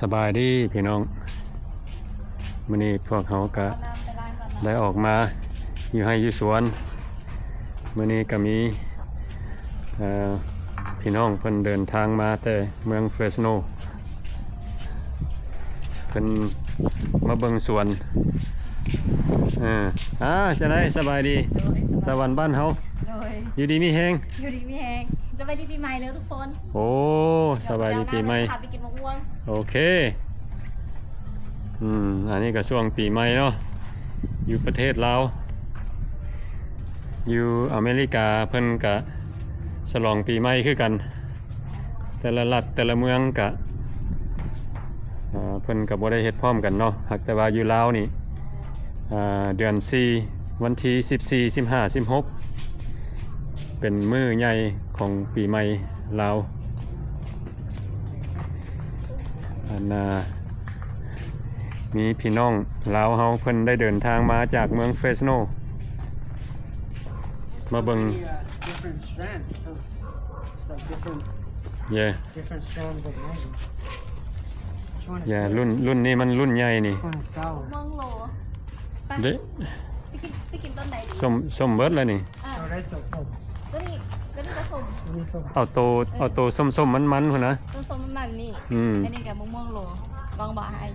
สบายดีพี่น้องมื้อนี้พวกเขาก็ได้ออกมาอยู่ให้อยู่สวนมื้อนี้ก็มีพี่น้องเพิ่นเดินทางมาแต่เมืองเฟรสโนเพิ่นมาเบิ่งสวนจะได้สบายดีสวรรค์บ้านเฮาอยู่ดีมีแฮงอยู่ดีมีแฮงสบายดีปีใหม่เลยทุกคนโอ้สบายดีปีใหม่ไปกินมะม่วงโอเคอันนี้ก็ช่วงปีใหม่เนาะอยู่ประเทศลาวอยู่อเมริกาเพิ่นกะฉลองปีใหม่คือกันแต่ละรัฐแต่ละเมืองกะเพิ่นก็บ่ได้เฮ็ดพร้อมกันเนาะหากแต่ว่าอยู่ลาวนี่เดือน4วันที่14 15 16เป็นมื้อใหญ่ของปีใหม่ลาวมีพี่น้องลาวเฮาเพิ่นได้เดินทางมาจากเมืองเฟสโนมาเบิ่งรุ่นนี้มันรุ่นใหญ่นี่มองโลเด้ไปกินต้นไหนส้มเบิดแล้วนี่ก็นี่ก็ส้มเอาโตส้มมันพุ่นนะต้นส้มมันนี่อันนี้กับมองโลลองบ่ให้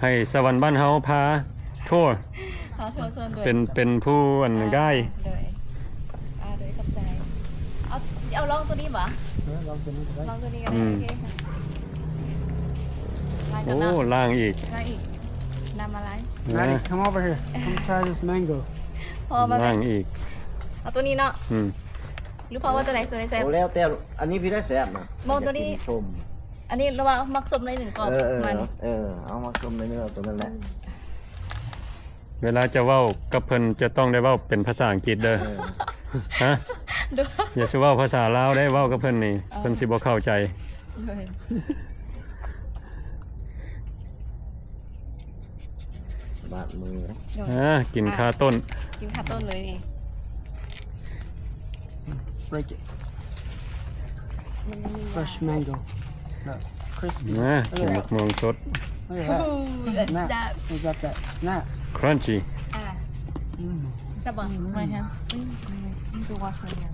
ให้สวรรค์บ้านเฮาพาทั่วเป็นผู้ง่ายเลยขอบใจเอาลองตัวนี้บ่ลองตัวนี้ก็ได้โอ้ล่างอีกนำอะไร Maddie, come over here. Come try this mango. พอมาล่างอีกเอาตัวนี้เนาะหรือเพราะว่าตัวไหนแซ่บแล้วแต่อันนี้พี่ได้แซ่บนะมองตัวนี้ส้มอันนี้ระหว่างมักส้มใน1กล่องมันเอามาส้มในเนื้อตัวนั้นแหละเวลาจะเว้ากับเพิ่นจะต้องได้เว้าเป็นภาษาอังกฤษเด้อฮะอย่าสิเว้าภาษาลาวได้เว้ากับเพิ่นนี่เพิ่นสิบ่เข้าใจบาดมือกินคาต้นเลยนี่ Break it. Fresh mango. Look, crispy. กินมะม่วงสด Look at that. Snap. We got that snap. Crunchy. จะบอกมาฮะดูว่าใครเนี่ย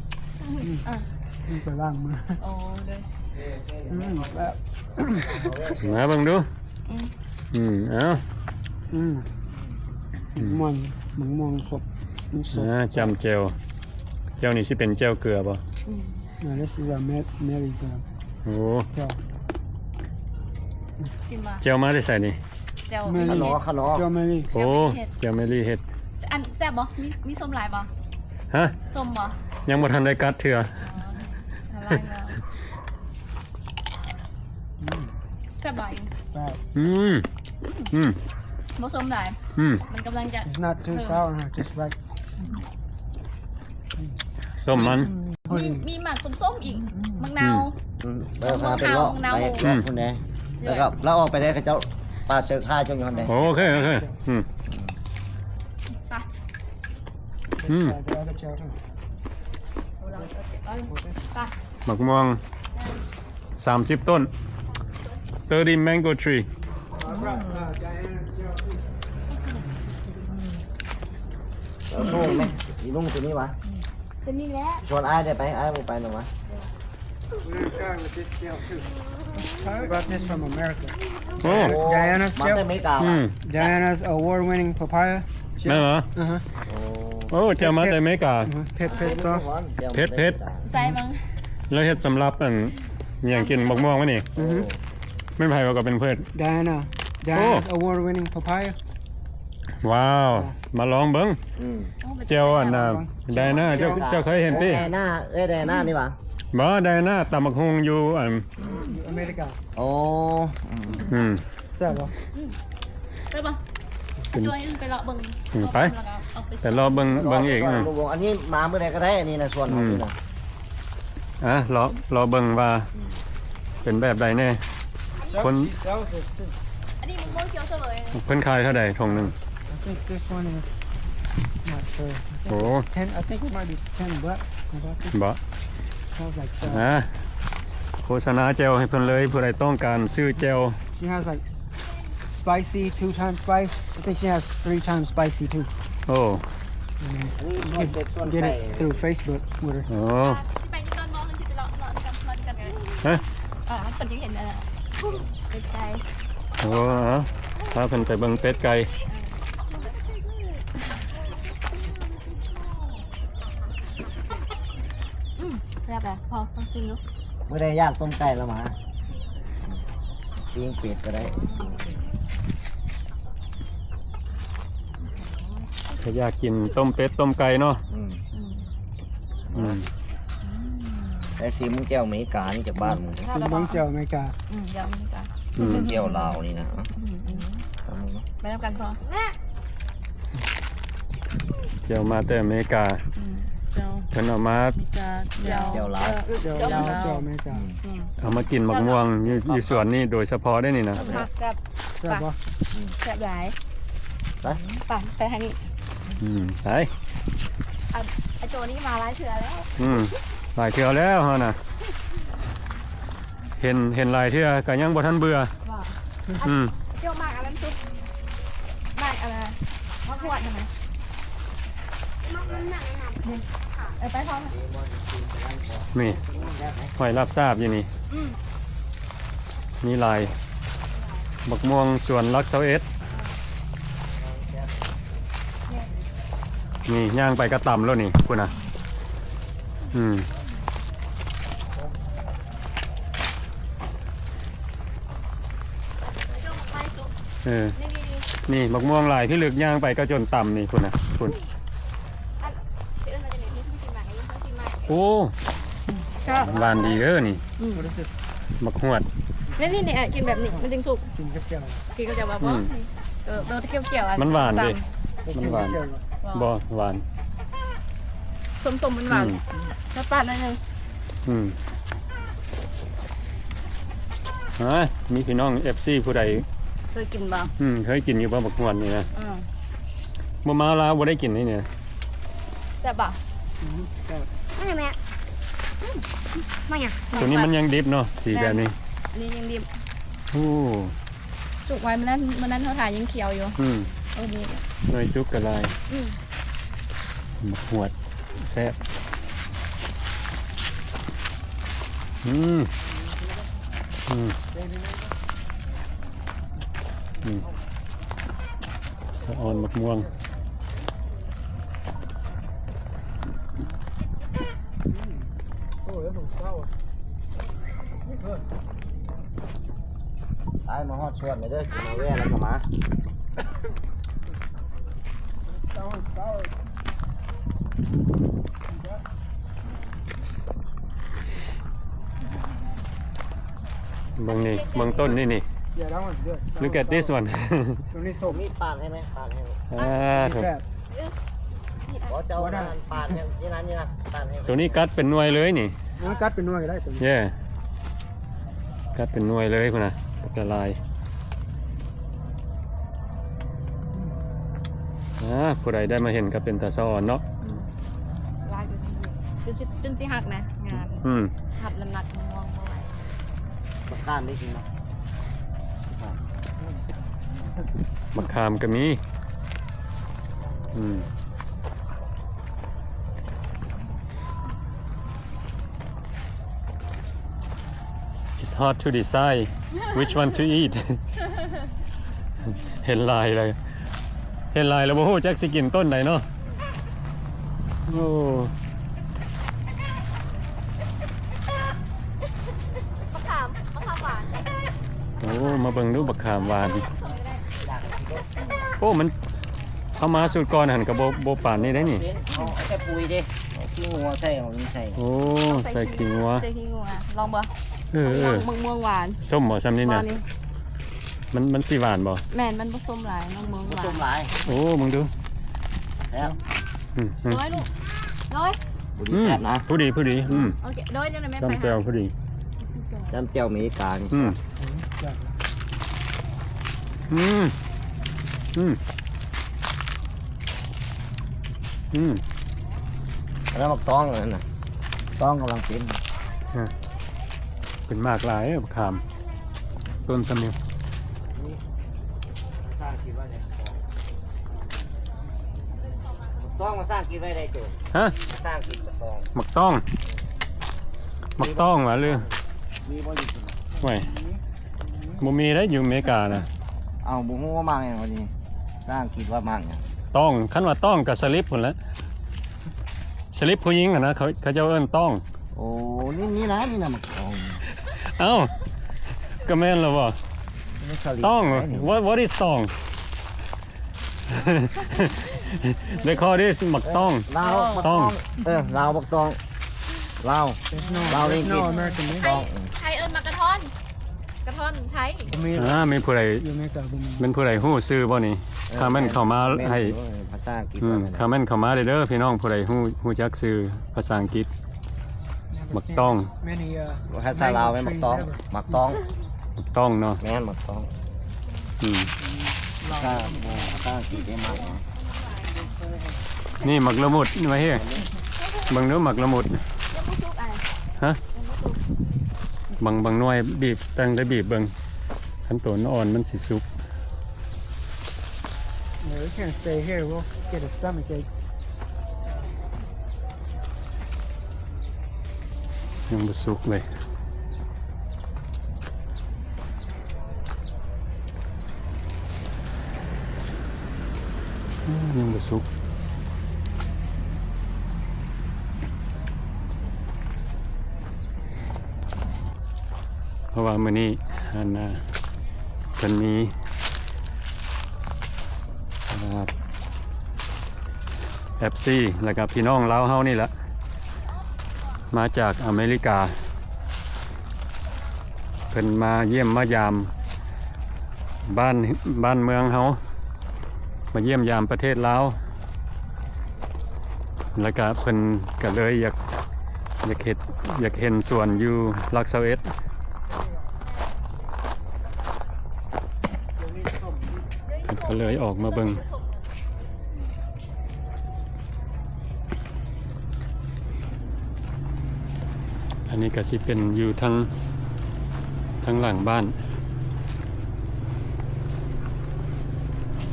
ไปล้างมือโอ้เลยมาเบิ่งดูเอามันสดจำเจลนี่สิเป็นเจลเกลือป่ะThis is a Mary's โอ้เจลมาได้ใส่นี่เจลขนอเจลเมลี่โอ้เจลเมลี่เฮ็ดอันแซ่บบ่มีส้มลายบ่ฮะส้มบ่ยังบ่ทันได้กัดเถื่อแซ่บบ่บ่ส้มได้มันกำลังจะ It's not too sour just right ส้มมันมีหมากส้มๆอีกมะนาวเป็นเลาะไปคนนี้แล้วก็เราออกไปได้เขาเจ้าปลาเสือค่าจงยอนได้โอเคไปมะม่วง30ต้น30 mango tree ส่งไหมอีลุงตัวนี้วะตัวนี้แหละชวนไอ้ได้ไปไอ้ไปหน่อยวะ I brought this from America. Diana's gel. Diana's award-winning papaya. แม่เหรอโอ้เจ้ามาจากอเมริกาเผ็ดsauce เผ็ดใส่มั้งแล้วเฮ็ดสำหรับอย่างกินมะม่วงวะนี่ไม่ไผ่ว่าก็เป็นเพื่อน Diana's award-winning papaya ว้าวมาลองเบิ้งเจ้าไดน่าเจ้าเคยเห็นพี่ไดน่านี่วะบ่ไดน่าตำบักฮุงอยู่อเมริกาโอ้แซ่บบ่ได้ป่ะจอยไปรอเบิ้งไปแต่รอเบิ้งอีกอันนี้มาเมื่อไหร่ก็ได้อันนี้นะส่วนของนี่นะรอเบิ้งว่าเป็นแบบใดแน่คนอันนี้มันเขียวเสวยเพิ่นขายเท่าใดถุงนึงI think this one is not sure. โอ้ 10 I think it might be $10 บ่Sounds like so. โฆษณาเจลให้เพิ่นเลยผู้ใดต้องการซื้อเจล She has like spicy 2 times spice. I think she has 3 times spicy too. โอ้ อันนี้นวดเป็ดส่วน Get ไก่ it through Facebook with her. โอ้ ที่ไปนี่ตอนมองมันที่ไปเลาะกันกัน ฮะ คนที่เห็นเป็นใจ โอ้ถ้าเพิ่นไปเบิ่งเป็ดไก่ แล้วแบบพอต้องกินลูก ไม่ได้ย่างต้มไก่แล้วหมาปิ้งเป็ดก็ได้ ถ้าอยากกินต้มเป็ดต้มไก่เนาะ อืม ไอ้ซีมึงแก้วอเมริกานี่จากบ้านมึง She wants to make a เดี๋ยวมันกัน อืม แก้วลาวนี่นะทำมึงเนาะ ไปแล้วกันพอ เจลมาแต่อเมริกา เจ้า เพิ่นเอามา แก้วลาว make a เอามากินมะม่วงอยู่สวนนี่โดยเฉพาะได้นี่นะ ผักกับ Grab แซ่บหลาย ไป ไปทางนี้ ไป ไอโจนี่มาร้ายเถื่อแล้ว หลายเทื่อแล้วฮะน่ะเห็นหลายเทื่อก็ยังบ่ทันเบื่อ ว่า อืม เที่ยวมากอะไรซุปมากอะไรมะขวดใช่ไหมไปพร้อม นี่หอยรับทราบอยู่นี่นี่ลายบักม่วงสวนรักเซาเอสนี่ย่างไปกระต่ำแล้วนี่คุณนะนี่บักม่วงลายที่ลึกย่างไปก็จนต่ำนี่คุณนะคุณโอ้บานดีเด้อนี่บักหวด นี่กินแบบนี้มันจึงสุก Kim cái kẹo. กินก็จะแบบว่าตัวที่เกี่ยวๆอ่ะ มันหวานดิ Kim vàng. cái kẹo. บ่หวาน ส้มๆมันหวานน้ำตาลนิดนึง มีพี่น้อง FC ผู้ใด เคยกินบ้าง เคยกินอยู่บ่บักหวดนี่นะบ่มาลาวบ่ได้กินนี่เนี่ย แซ่บป่ะ Kẹo. ไม่แม่ไม่อ่ะ ตัวนี้มันยังดิบเนาะสีแบบนี้ นี่ยังดิบ โอ้ จุกไว้มันนั้นเขาถ่ายยังเขียวอยู่โอ้ดี หน่อยซุกกระลายบักหวดแซ่บสะออนบักม่วง Oh, that's so sour. ตายมาฮอดชวนเลยเด้อสิมาแว่แล้วก็มา Sour, sour. เบิ่งนี่เบิ่งต้นนี่ Yeah, that one's good. That look one's at this sour. one Don't need soap. มีดปาดให้ไหมปาดให้ไหม What's that? ขอเจ้าหน้าปาดให้นี่นะปาดให้ ตัวนี้กัดเป็นหน่วยเลยนี่ Nó cắt bên ngoài cái đấy. เย่กัดเป็นหน่วยเลยคุณนะละลายผู้ใดได้มาเห็นก็เป็นตาซ้อนเนาะ ลายจนสิหักนะงานหับลำหนักมองมาไว้ บักข้ามได้จริงไหม มะขามก็มีIt's hard to decide which one to eat เห็นลายเลยเห็นลายแล้วโอ้โหแจ็คสิกินต้นไหนเนาะโอ้ มะขามหวาน โอ้มาเบิ่งดูบักขามหวานโอ้มันเข้ามาสูตรก่อนหันกับโบป่านนี่ได้นี่ เอาแค่ปุ๋ยดิขี้งัวใส่ของนี่ใส่ โอ้ใส่ขิงวะ ใส่ขิงงัวลองบ่ ม่วงหวาน ส้มบ่ซ้ำนี่ ห เนี่ วาย นนี่ มันสีหวานบ่ แม่นมันผสมหลายน้องเมืองห ผ วา ส น มหลาย โอ้มึงดู แล้ว น้อยลูกน้อย บุรีแซ่บนะ ผู้ดีโอเคน้อยเดี๋ยวนะแม่ไป จำแจวผู้ดี จำเจียวอเมริกานี่ แล้วมักต้องนั่นน่ะต้องกำลังเป็น เป็นมากหลายบักขามต้นตำนิว สร้างกินไว้ได้ต้องมาสร้างกินไว้ได้โจ ฮะ มาสร้างกินกับต้อง หมักต้องหมักต้องหวะลือ มีบ่อยู่ ไว้บ่มีได้อยู่อเมริกานะ เอาบุ้งว่ามั่งอย่างวันนี้สร้างกินว่ามั่งอย่าง ต้องคันว่าต้องกับสลิปพุ่นแหล้วสลิปผู้หญิงอะนะเขาเจ้าเอิ้นต้อง โอ้นี่นะนี่นะมันต้อง เอ้าก็แม่นแล้วบ่ ไม่สลิด ต้อง ไนี่ what is ต้อง they call this หมักต้อง ลาวบัก ต้ ต้ อ อง งลาวบักต้องลาว There's no, Lao there's đi no kịp. American made. ไทยเอิ้นมากระท่อน กระท่อนไทย มีผู้ใด You make that woman. เป็นผู้ใดฮู้ชื่อบ่นี่คอมเมนต์เข้ามาให้ ภาษาอังกฤษ คอมเมนต์เข้ามาเด้อพี่น้องผู้ใดฮู้จักชื่อภาษาอังกฤษ Never Mật seen tông. as Many, ภาษาลาวไหมหมักต้อง trees ever. หมักต้อง หมักต้องเนาะ แม่นหมักต้อง อืม ภาษาอังกฤษได้มากนะ นี่หมักละมุดมาเฮ้เบิ่งเด้อหมักละมุด ยังไม่ซุกอ่ะ ฮะ ยังไม่ซุก บางหน่วยบีบตั้งได้บีบเบิ่งคันตัวอ่อนมันสิสุก No, we can't stay here. We'll get a stomach ache. ยังบ่สุกเลยยังบ่สุกเพราะว่ามื้อนี้อันเพิ่นมีFC แล้วก็พี่น้องลาวเฮานี่แหละมาจากอเมริกาเพิ่นมาเยี่ยมมายามบ้านเมืองเฮามาเยี่ยมยามประเทศลาวแล้วก็เพิ่นก็เลยอยากเห็นสวนอยู่ลักเซาเอสก็เลยออกมาเบิ่งอันนี้ก็สิเป็นอยู่ทั้งหลังบ้าน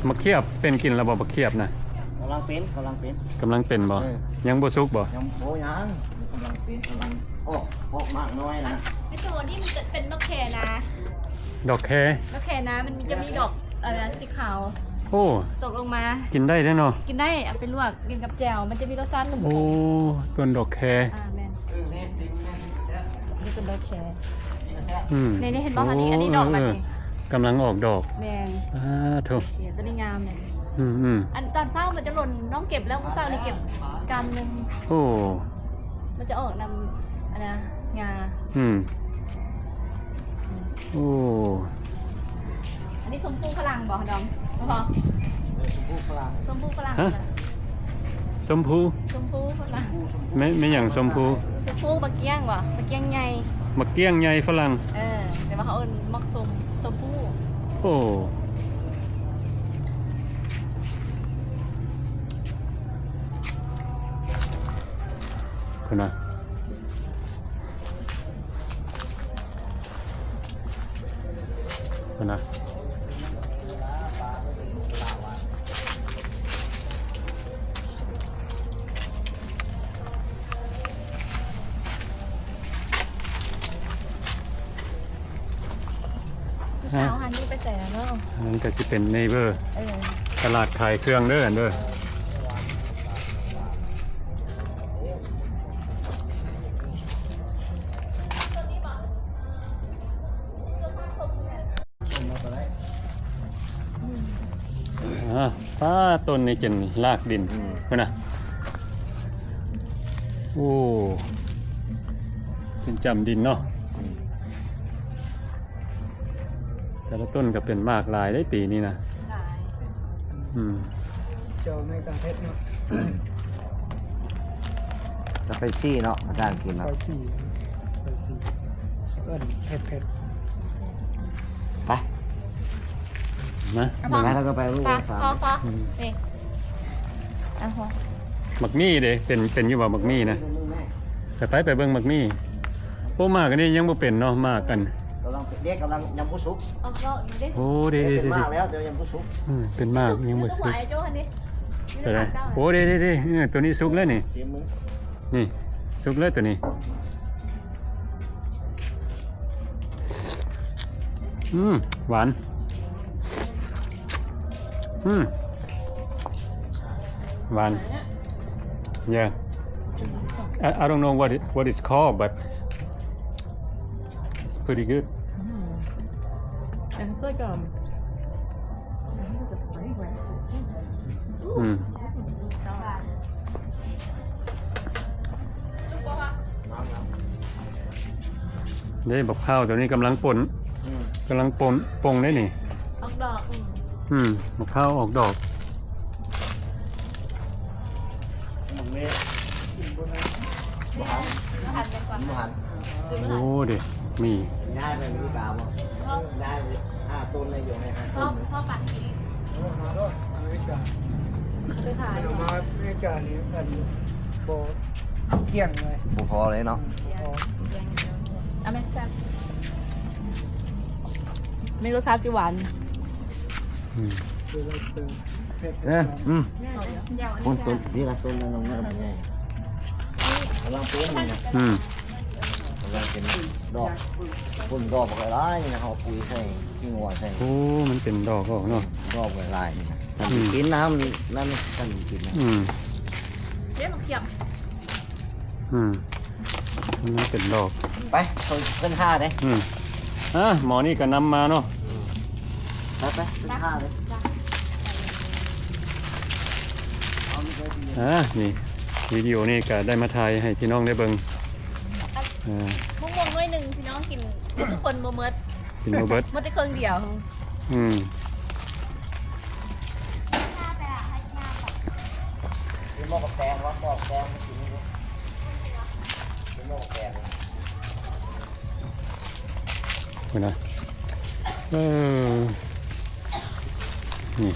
มะเขียบเป็นกินระบบมะเขียบนะ กำลังเป็นกำลังเป็น กำลังเป็นบ่ เออ ยังบ่สุกบ่ ยังโบยังกำลังเป็นกำลังออกมากน้อยนะ ไอ้ตัวนี้มันจะเป็นนกแคนะ ดอกแค นกแคนะมันจะมีดอกอะไรนะสีขาว โอ้ ตกลงมา กินได้แน่เนาะ กินได้เอาไปลวกกินกับแจ่วมันจะมีรสชาติหนุ่ม โอ้ต้นดอกแค แมนนี่เป็นดอกแค อืม ในนี้เห็นบ่คะนี่อันนี้ดอกมันนี่ กำลังออกดอก แมง โถ เขียนตัวนี้งามเลย อืม อันตอนเศร้ามันจะหล่นน้องเก็บแล้วเมื่อเศร้านี่เก็บกำหนึ่ง โอ้ มันจะออกนำอันนะงา อืมโอ้ อันนี้สมพูฝรั่งบอกดองพอ ผู้ฝรั่ง สมพูฝรั่ง ชมพู สมพูฝรั่ง ไม่อย่างชมพู สมพูบะเกียงวะบะเกียงไง มะเกี้ยงใหญ่ฝรั่ง แต่ว่าเขาเอิ้นมักสมพู โอ้คุณนะคุณนะสาวหันนี่ไปใส่แล้วเนาะ อันนั้นก็สิเป็นเนเบอร์ เออ ตลาดขายเครื่องเด้ออันเด้อป้าต้นนี้จนลากดินคุณนะโอ้จนจำดินเนาะแต่ละต้นก็เป็นมากหลายได้ปีนี้นะ หลาย อืม Joe make that hit, no? สไปซี่เนาะภาษาอังกฤษเนาะ Spicy. Spicy. Good. Pet. ไป นะ พอ ไปแล้วก็ไปรูป พอ สาม พอเองอ่ะพอ หมักมี่เด้เป็นอยู่บ่หมักมี่นะไปเบิ่งหมักมี่ โอ้มากอันนี้ยังบ่เป็นเนาะมากกัน กำลังเด็กกำลังยำผู้ซุก ออกดอกอยู่ดิ โอ้เด้ เป็น ๆ มากแล้วเดี๋ยวยำผู้ซุก ๆเป็นมากยังบ่ ตัว สุก ไอ้โจ้อันนี้ ตัวใดโอ้เด้ตัวนี้สุกแล้วนี่ เสียมือ นี่สุกแล้วตัวนี้หวานหวาน yeah I don't know what it's called but it's pretty good And it's like the fragrance. ได้บอกข้าวตัวนี้กำลังป่นปงได้นี่ ออกดอก บอกข้าวออกดอก มึงเมฆ หันไปก่อน มึงหัน โอ้เด็มี ได้ไปมีกาวมั้งได้ไปต้นอะไรอยู่ไหมฮะ พ่อปั่นที มาแล้วอเมริกา ไปขาย มาอเมริกานี่อันโบเกี่ยงเลย บุพอเลยเนาะ อเมริกามีรสชาติหวาน เวลาเติมเผ็ด ต้นนี่ละต้นนั่นน้องนั่นมันไงกำลังต้นมันนะกำลังเป็นดอกต้นดอกอะไรนี่นะเขาปุ๋ยใส่ขี้งัวใส่ โอ้มันเป็นดอกออกเนาะ ดอกอะไรนี่นะกินน้ำนั่นกันกินนะ เรียกมาเขียม มันเป็นดอก ไปขึ้นห้าเลย หมอนี่ก็นำมาเนาะ ไปขึ้นห้าเลย นี่วิดีโอนี่ก็ได้มาถ่ายให้พี่น้องได้เบิ่ง มุ้งมงด้วยหนึ่งพี่น้องกินทุกคนโมเมิร์ด กินโรเบิร์ต มันจะเครื่องเดียว กินหม้อกับแกงวะหม้อกับแกงกินนี่กินหม้อกับแกง คุณนะนี่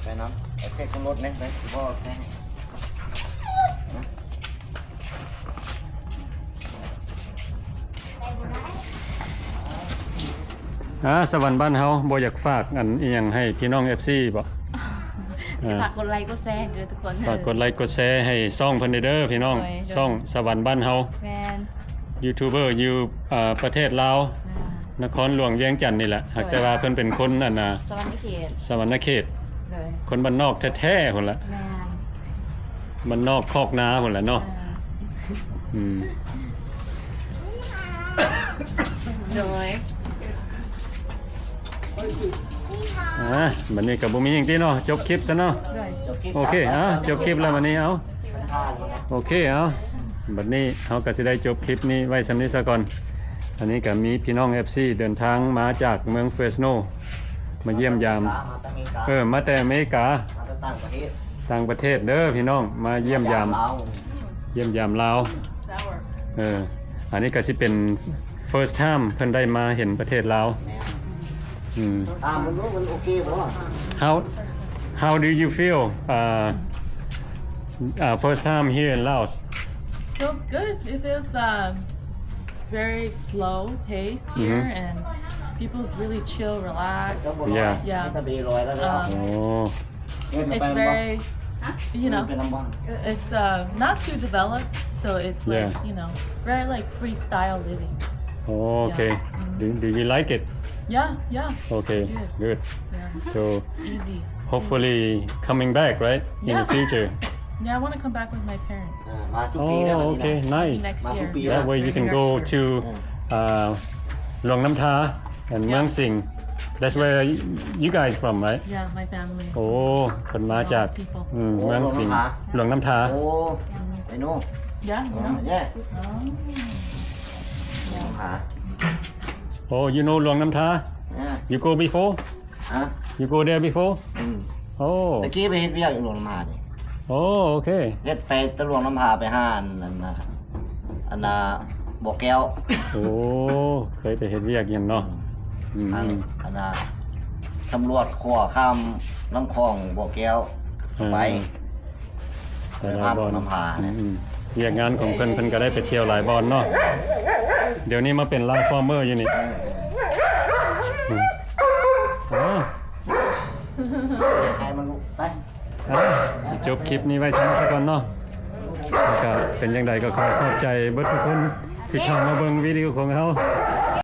ไปน้ำไอ้แค่ขึ้นรถไหมไปพ่อแกง สวรรค์บ้านเฮาบ่อยากฝากอันอีหยังให้พี่น้อง FC บ่ ฝากกดไลค์กดแชร์ด้วยทุกคน ฝากกดไลค์กดแชร์ให้ช่องเพิ่นเด้อพี่น้องช่องสวรรค์บ้านเฮา แมน ยูทูบเบอร์อยู่ประเทศลาวนครหลวงเวียงจันทน์นี่แหละหากแต่ว่าเพิ่นเป็นคนนั่นน่ะ สวรรค์เขต สวรรณเขต เลย คนบ้านนอกแท้ๆพุ่นละ แมน บ้านนอกคอกนาพุ่นละเนาะ โดย บัดนี้ก็บ่มีหยังติเนาะจบคลิปซะเนาะ โดย โอเคจบคลิปแล้ววันนี้เอา ห้าเลยนะ โอเคเอาบัดนี้เฮาก็สิได้จบคลิปนี้ไว้สำนี้ซะก่อนอันนี้ก็มีพี่น้อง FC เดินทางมาจากเมืองเฟรสโนมาเยี่ยมยาม มาตั้ง มาแต่อเมริกา มาตั้งประเทศ ต่างประเทศเด้อพี่น้องมาเยี่ยมยาม ลาว เยี่ยมยามลาวอันนี้ก็สิเป็น first time เพิ่นได้มาเห็นประเทศลาวมันรู้มันโอเคบ่ล่ะ How do you feel first time here in Laos Feels good. It feels very slow pace here, and people's really chill, relaxed. จะเบลอยแล้วก็ It's very, you know, เป็นลำบาก it's not too developed, so it's like, you know, very like freestyle living. Okay. Do you like it? Yeah. Okay, good. Yeah. So Easy. hopefully coming back, right? In the future. Yeah, I want to come back with my parents มาทุกปีแล้ว Oh, okay, nice. next มาทุก year. ปีแล้ว That way you can go to Luang Nam Tha and Muang Sing. That's where you guys from, right? Yeah, my family. โอ้คนมาจากเมืองสิงห์หลวงน้ำทา โอ้ไอ้นู่น Yeah, you know. แย่ Oh. หา โอ้ you know หลวงน้ำทา you go before ฮะ you go there before โอ้ ตะกี้ไปเฮ็ดเวียกอยู่หลวงน้ำพาดิ โอ้โอเค เฮ็ดไปตะหลวงน้ำพาไปห้าอันน่ะบ่อแก้ว โอ้เคยไปเห็นเวียกอยังเนาะ ทางอันน่ะตำรวจขัวข้ามน้ำคลองบ่อแก้วไป หลายๆบอล น้ำพา เรียกงานของเพิ่นก็ได้ไปเที่ยวหลายบอลเนาะเดี๋ยวนี้มาเป็นลายฟอร์เมอร์อยู่นี่อ๋อ ใครมันลุกไป สิจบคลิปนี้ไว้สักก่อนเนาะแล้วก็เป็นยังไงก็ขอขอบใจเบิดทุกคนที่เข้ามาเบิ่งวิดีโอของเขา